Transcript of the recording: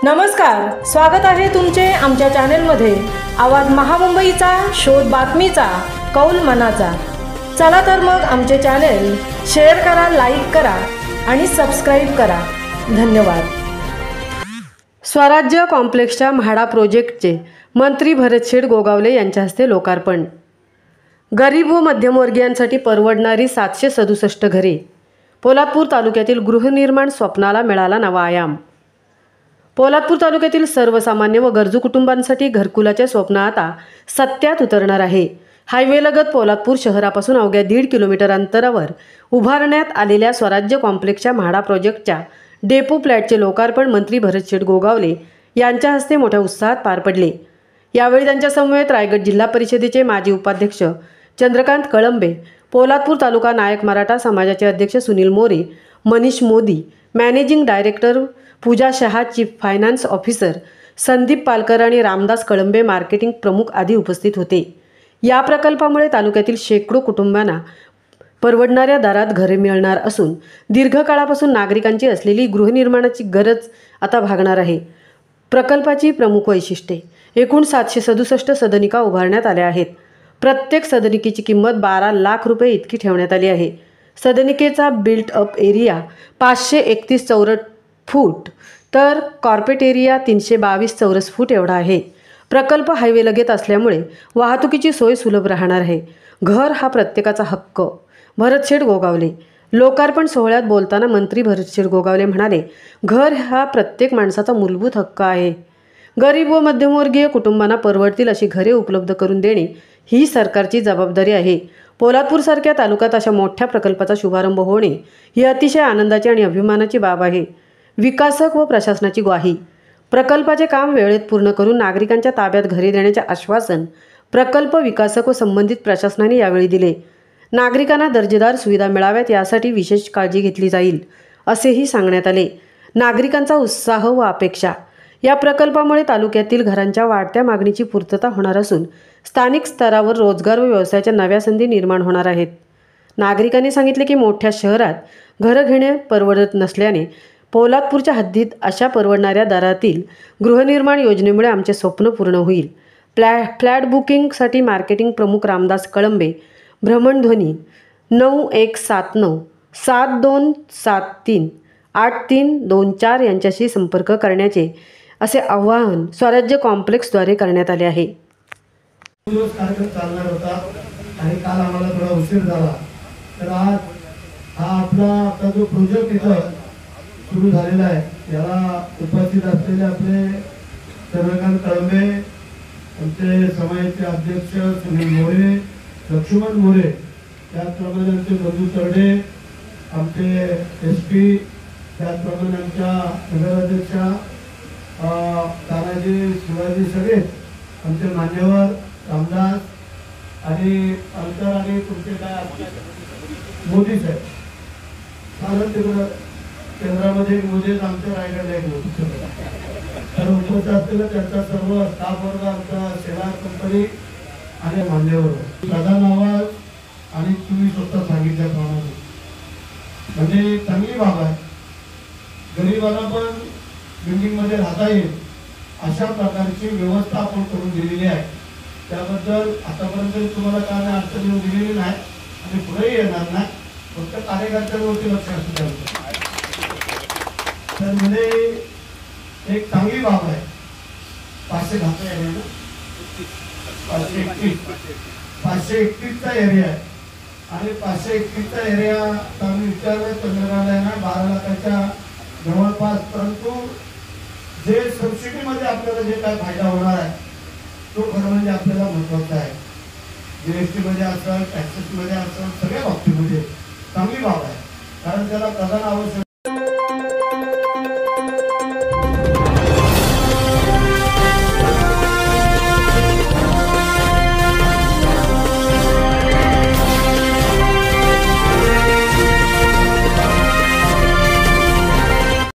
नमस्कार, स्वागत आहे तुमचे आमच्या चॅनेलमध्ये। आवाज महामुंबईचा, शोध बातमीचा, कौल मनाचा। चला तर मग आमचे चॅनेल शेअर करा, लाईक करा आणि सबस्क्राइब करा। धन्यवाद। स्वराज्य कॉम्प्लेक्सच्या म्हाडा प्रोजेक्टचे मंत्री भरतशेठ गोगावले यांच्या हस्ते लोकार्पण। गरीब व मध्यमवर्गीयांसाठी परवडणारी 767 घरे। पोलादपूर तालुक्यातील गृहनिर्माण स्वप्नाला मिळाला नवा आयाम। पोलादपूर तालुक्यातील सर्वसामान्य व गरजू कुटुंबांसाठी घरकुलाचे स्वप्न आता सत्यात उतरणार आहे। हायवेलगत पोलादपूर शहरापासून अवघ्या 1.5 किलोमीटर अंतरावर उभारण्यात आलेल्या स्वराज्य कॉम्प्लेक्सच्या म्हाडा प्रोजेक्टच्या डेपो फ्लॅटचे लोकार्पण मंत्री भरतशेठ गोगावले यांच्या हस्ते मोठ्या उत्साहात पार पडले। यावेळी त्यांच्या समवेत रायगड जिल्हा परिषदेचे माजी उपाध्यक्ष चंद्रकांत कळंबे, पोलादपूर तालुका नायक मराठा समाजाचे अध्यक्ष Sunil More, Manish Modi, managing director Pooja Shah, chief finance officer Sandeep Palkar आणि रामदास कळंबे मार्केटिंग प्रमुख आदी उपस्थित होते। या प्रकल्पामुळे तालुक्यातील शेकडो कुटुंबांना परवडणाऱ्या दरात घरे मिळणार असून दीर्घकाळापासून नागरिकांची असलेली गृहनिर्माणाची गरज आता भागणार आहे। प्रकल्पाची प्रमुख वैशिष्ट्ये: एकूण 767 सदनिका उभारण्यात आल्या आहेत। प्रत्येक सदनिकेची किंमत 12 लाख रुपये इतकी ठेवण्यात आली आहे। सदनिकेचा बिल्ट अप एरिया 531 चौरस फूट तर कॉर्पोरेट एरिया 322 चौरस फूट एवढा आहे। प्रकल्प हायवे लगत असल्यामुळे वाहतुकीची सोय सुलभ राहणार आहे। घर हा प्रत्येकाचा हक्क। भरतशेठ गोगावले। लोकार्पण सोहळ्यात बोलताना मंत्री भरतशेठ गोगावले म्हणाले, घर हा प्रत्येक माणसाचा मूलभूत हक्क आहे। गरीब व मध्यमवर्गीय कुटुंबांना परवडतील अशी घरे उपलब्ध करून देणे ही सरकारची जबाबदारी आहे। पोलादपूरसारख्या तालुक्यात अशा मोठ्या प्रकल्पाचा शुभारंभ होणे ही अतिशय आनंदाची आणि अभिमानाची बाब आहे। विकासक व प्रशासनाची ग्वाही: प्रकल्पाचे काम वेळेत पूर्ण करून नागरिकांच्या ताब्यात घरे देण्याचे आश्वासन प्रकल्प विकासक व संबंधित प्रशासनाने यावेळी दिले। नागरिकांना दर्जेदार सुविधा मिळाव्यात यासाठी विशेष काळजी घेतली जाईल असेही सांगण्यात आले। नागरिकांचा उत्साह व अपेक्षा: या प्रकल्पामुळे तालुक्यातील घरांच्या वाढत्या मागणीची पूर्तता होणार असून स्थानिक स्तरावर रोजगार व व्यवसायाच्या नव्या संधी निर्माण होणार आहेत। नागरिकांनी सांगितले की मोठ्या शहरात घरं घेणे परवडत नसल्याने पोलादपूरच्या हद्दीत अशा परवडणाऱ्या दरातील गृहनिर्माण योजनेमुळे आमचे स्वप्न पूर्ण होईल। फ्लॅट बुकिंगसाठी मार्केटिंग प्रमुख रामदास कळंबे, भ्रमणध्वनी 9179 7273 8324 यांच्याशी संपर्क करण्याचे असे आवाहन स्वराज्य कॉम्प्लेक्सद्वारे करण्यात आले आहे। कार्यक्रम चालणार होता आणि काल आम्हाला थोडा उशीर झाला, तर आज हा आपला जो प्रोजेक्ट इथं सुरू झालेला आहे याला उपस्थित असलेले आपले चंद्रकांत कळंबे, आमचे समाजाचे अध्यक्ष सुनील मोरे, लक्ष्मण मोरे, त्याचप्रमाणे आमचे बंधू तरडे, आमचे SP, त्याचप्रमाणे आमच्या नगराध्यक्षा तानाजी शिवाजी, सगळे आमचे मान्यवर रामदास आणि अंतर आणि तुमचे काय मोदी साहेब, कारण तिकडं केंद्रामध्ये मोदी आमच्या रायगडला एक मोदी तर उपस्थित असलेलं त्यांचा सर्व स्टाफ वर्ग, आमचा सेवा कंपनी आणि मान्यवर प्रधान आवाज आणि तुम्ही स्वतः सांगितल्याप्रमाणे म्हणजे चांगली बाब आहे। गरिबांना पण बिल्डिंगमध्ये राहता येईल अशा प्रकारची व्यवस्था आपण करून दिलेली आहे। त्याबद्दल आतापर्यंत तुम्हाला काय अडचण येऊन दिलेली नाही आणि पुढेही येणार नाही, फक्त कार्यकर्त्यांवरती लक्ष असू द्यायचं। तर म्हणजे एक चांगली बाब आहे। 531चा एरिया आहे आणि 531चा एरिया आम्ही विचारलं चंद्रकांत आहे ना 12 लाखाच्या जवळपास, परंतु जे सबसिडीमध्ये आपल्याला जे काय फायदा होणार आहे तो खरं म्हणजे आपल्याला महत्वाचा आहे। GST मध्ये असेल, टॅक्सेस मध्ये असेल, सगळ्या बाबतीमध्ये चांगली बाब आहे, कारण त्याला प्रधान आवश्यक